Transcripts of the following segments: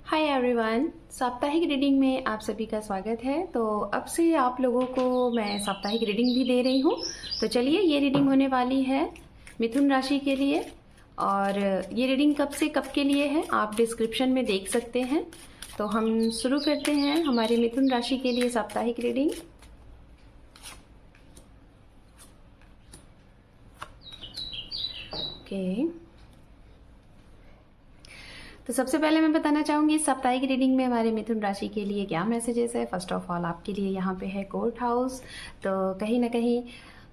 Hi everyone, साप्ताहिक reading में आप सभी का स्वागत है। तो अब से आप लोगों को मैं साप्ताहिक रीडिंग भी दे रही हूँ। तो चलिए, ये रीडिंग होने वाली है मिथुन राशि के लिए। और ये रीडिंग कब से कब के लिए है आप डिस्क्रिप्शन में देख सकते हैं। तो हम शुरू करते हैं हमारी मिथुन राशि के लिए साप्ताहिक रीडिंग। ओके, तो सबसे पहले मैं बताना चाहूँगी साप्ताहिक रीडिंग में हमारे मिथुन राशि के लिए क्या मैसेजेस है। फर्स्ट ऑफ ऑल आपके लिए यहाँ पे है कोर्ट हाउस। तो कहीं ना कहीं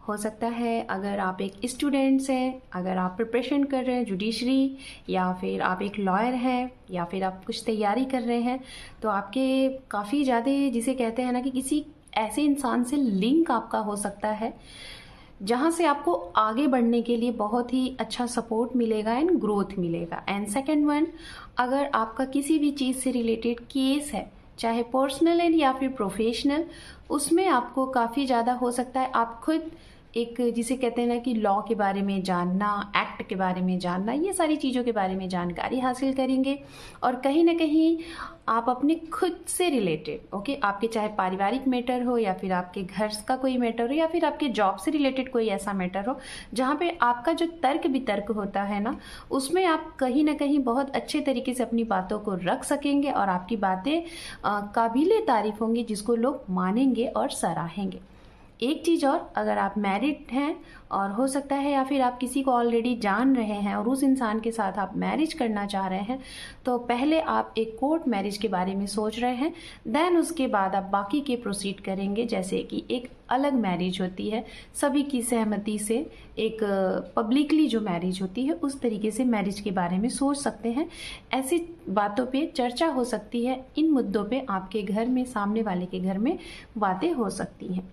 हो सकता है, अगर आप एक स्टूडेंट्स हैं, अगर आप प्रिपरेशन कर रहे हैं जुडिशरी, या फिर आप एक लॉयर हैं, या फिर आप कुछ तैयारी कर रहे हैं, तो आपके काफ़ी ज़्यादा जिसे कहते हैं ना कि किसी ऐसे इंसान से लिंक आपका हो सकता है जहाँ से आपको आगे बढ़ने के लिए बहुत ही अच्छा सपोर्ट मिलेगा एंड ग्रोथ मिलेगा। एंड सेकंड वन, अगर आपका किसी भी चीज़ से रिलेटेड केस है, चाहे पर्सनल एंड या फिर प्रोफेशनल, उसमें आपको काफ़ी ज़्यादा हो सकता है आप खुद एक जिसे कहते हैं ना कि लॉ के बारे में जानना, एक्ट के बारे में जानना, ये सारी चीज़ों के बारे में जानकारी हासिल करेंगे। और कहीं ना कहीं आप अपने खुद से रिलेटेड आपके चाहे पारिवारिक मैटर हो, या फिर आपके घर का कोई मैटर हो, या फिर आपके जॉब से रिलेटेड कोई ऐसा मैटर हो जहाँ पे आपका जो तर्क वितर्क होता है ना, उसमें आप कहीं ना कहीं बहुत अच्छे तरीके से अपनी बातों को रख सकेंगे और आपकी बातें काबिले तारीफ होंगी, जिसको लोग मानेंगे और सराहेंगे। एक चीज़ और, अगर आप मैरिड हैं और हो सकता है या फिर आप किसी को ऑलरेडी जान रहे हैं और उस इंसान के साथ आप मैरिज करना चाह रहे हैं, तो पहले आप एक कोर्ट मैरिज के बारे में सोच रहे हैं, देन उसके बाद आप बाकी के प्रोसीड करेंगे। जैसे कि एक अलग मैरिज होती है, सभी की सहमति से एक पब्लिकली जो मैरिज होती है, उस तरीके से मैरिज के बारे में सोच सकते हैं। ऐसी बातों पे चर्चा हो सकती है, इन मुद्दों पे आपके घर में, सामने वाले के घर में बातें हो सकती हैं।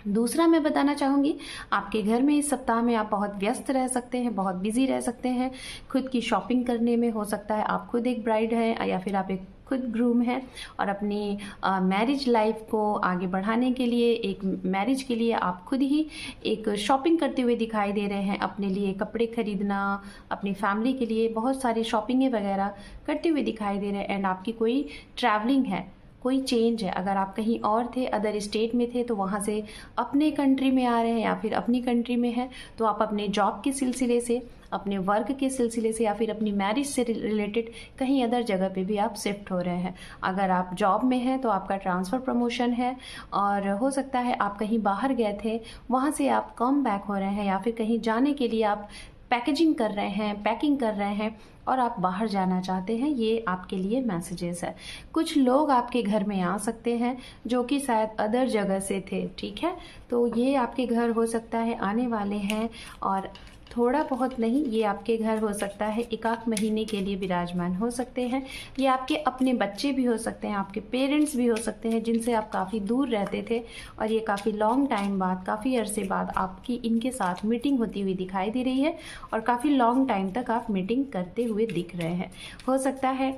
दूसरा मैं बताना चाहूँगी, आपके घर में इस सप्ताह में आप बहुत व्यस्त रह सकते हैं, बहुत बिजी रह सकते हैं। खुद की शॉपिंग करने में हो सकता है आप खुद एक ब्राइड हैं, या फिर आप एक खुद ग्रूम हैं, और अपनी मैरिज लाइफ को आगे बढ़ाने के लिए, एक मैरिज के लिए आप खुद ही एक शॉपिंग करते हुए दिखाई दे रहे हैं। अपने लिए कपड़े खरीदना, अपनी फैमिली के लिए बहुत सारी शॉपिंगें वगैरह करते हुए दिखाई दे रहे हैं। एंड आपकी कोई ट्रैवलिंग है, कोई चेंज है, अगर आप कहीं और थे, अदर स्टेट में थे, तो वहाँ से अपने कंट्री में आ रहे हैं, या फिर अपनी कंट्री में है, तो आप अपने जॉब के सिलसिले से, अपने वर्क के सिलसिले से, या फिर अपनी मैरिज से रिलेटेड कहीं अदर जगह पे भी आप शिफ्ट हो रहे हैं। अगर आप जॉब में हैं तो आपका ट्रांसफ़र प्रमोशन है, और हो सकता है आप कहीं बाहर गए थे, वहाँ से आप कम बैक हो रहे हैं, या फिर कहीं जाने के लिए आप पैकेजिंग कर रहे हैं, पैकिंग कर रहे हैं, और आप बाहर जाना चाहते हैं। ये आपके लिए मैसेजेस है। कुछ लोग आपके घर में आ सकते हैं जो कि शायद अदर जगह से थे, ठीक है। तो ये आपके घर हो सकता है आने वाले हैं, और थोड़ा बहुत नहीं, ये आपके घर हो सकता है एक आध महीने के लिए विराजमान हो सकते हैं। ये आपके अपने बच्चे भी हो सकते हैं, आपके पेरेंट्स भी हो सकते हैं, जिनसे आप काफ़ी दूर रहते थे, और ये काफ़ी लॉन्ग टाइम बाद, काफ़ी अरसे बाद आपकी इनके साथ मीटिंग होती हुई दिखाई दे रही है, और काफ़ी लॉन्ग टाइम तक आप मीटिंग करते हुए दिख रहे हैं। हो सकता है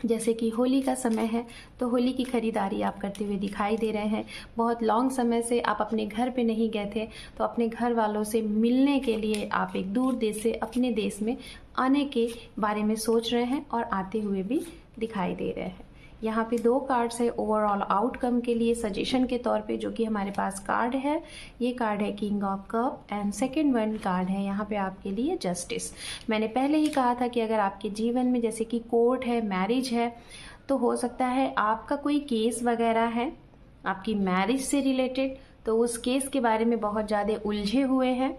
जैसे कि होली का समय है, तो होली की खरीदारी आप करते हुए दिखाई दे रहे हैं। बहुत लॉन्ग समय से आप अपने घर पे नहीं गए थे, तो अपने घर वालों से मिलने के लिए आप एक दूर देश से अपने देश में आने के बारे में सोच रहे हैं, और आते हुए भी दिखाई दे रहे हैं। यहाँ पे 2 कार्ड्स है ओवरऑल आउटकम के लिए सजेशन के तौर पे, जो कि हमारे पास कार्ड है। ये कार्ड है king of cup, and second one card है यहाँ पे आपके लिए जस्टिस। मैंने पहले ही कहा था कि अगर आपके जीवन में जैसे कि कोर्ट है, मैरिज है, तो हो सकता है आपका कोई केस वगैरह है आपकी मैरिज से रिलेटेड, तो उस केस के बारे में बहुत ज़्यादा उलझे हुए हैं।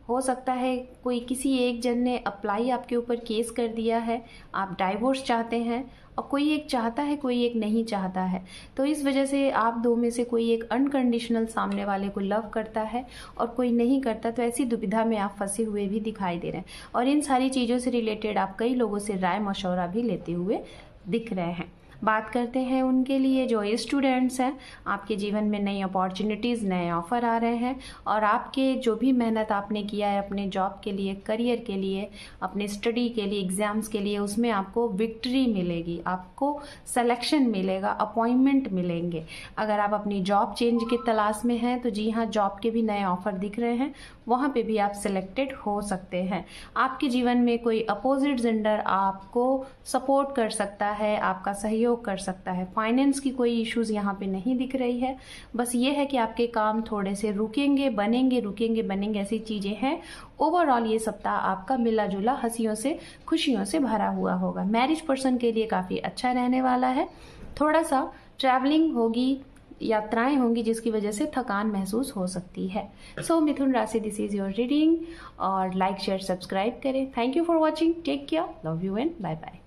हो सकता है कोई किसी एक जन ने अप्लाई आपके ऊपर केस कर दिया है, आप डाइवोर्स चाहते हैं, और कोई एक चाहता है, कोई एक नहीं चाहता है। तो इस वजह से आप दो में से कोई एक अनकंडीशनल सामने वाले को लव करता है और कोई नहीं करता, तो ऐसी दुविधा में आप फंसे हुए भी दिखाई दे रहे हैं। और इन सारी चीज़ों से रिलेटेड आप कई लोगों से राय मशवरा भी लेते हुए दिख रहे हैं। बात करते हैं उनके लिए जो स्टूडेंट्स हैं, आपके जीवन में नई अपॉर्चुनिटीज़, नए ऑफ़र आ रहे हैं और आपके जो भी मेहनत आपने किया है अपने जॉब के लिए, करियर के लिए, अपने स्टडी के लिए, एग्ज़ाम्स के लिए, उसमें आपको विक्ट्री मिलेगी, आपको सिलेक्शन मिलेगा, अपॉइंटमेंट मिलेंगे। अगर आप अपनी जॉब चेंज की तलाश में हैं तो जी हाँ, जॉब के भी नए ऑफ़र दिख रहे हैं, वहाँ पे भी आप सिलेक्टेड हो सकते हैं। आपके जीवन में कोई अपोजिट जेंडर आपको सपोर्ट कर सकता है, आपका सहयोग कर सकता है। फाइनेंस की कोई इश्यूज़ यहाँ पे नहीं दिख रही है, बस ये है कि आपके काम थोड़े से रुकेंगे बनेंगे, ऐसी चीज़ें हैं। ओवरऑल ये सप्ताह आपका मिला जुला हंसियों से, खुशियों से भरा हुआ होगा। मैरिज पर्सन के लिए काफ़ी अच्छा रहने वाला है। थोड़ा सा ट्रैवलिंग होगी, यात्राएं होंगी जिसकी वजह से थकान महसूस हो सकती है। सो मिथुन राशि, दिस इज योर रीडिंग और लाइक शेयर सब्सक्राइब करें। Thank you for watching, take care, love you and bye bye.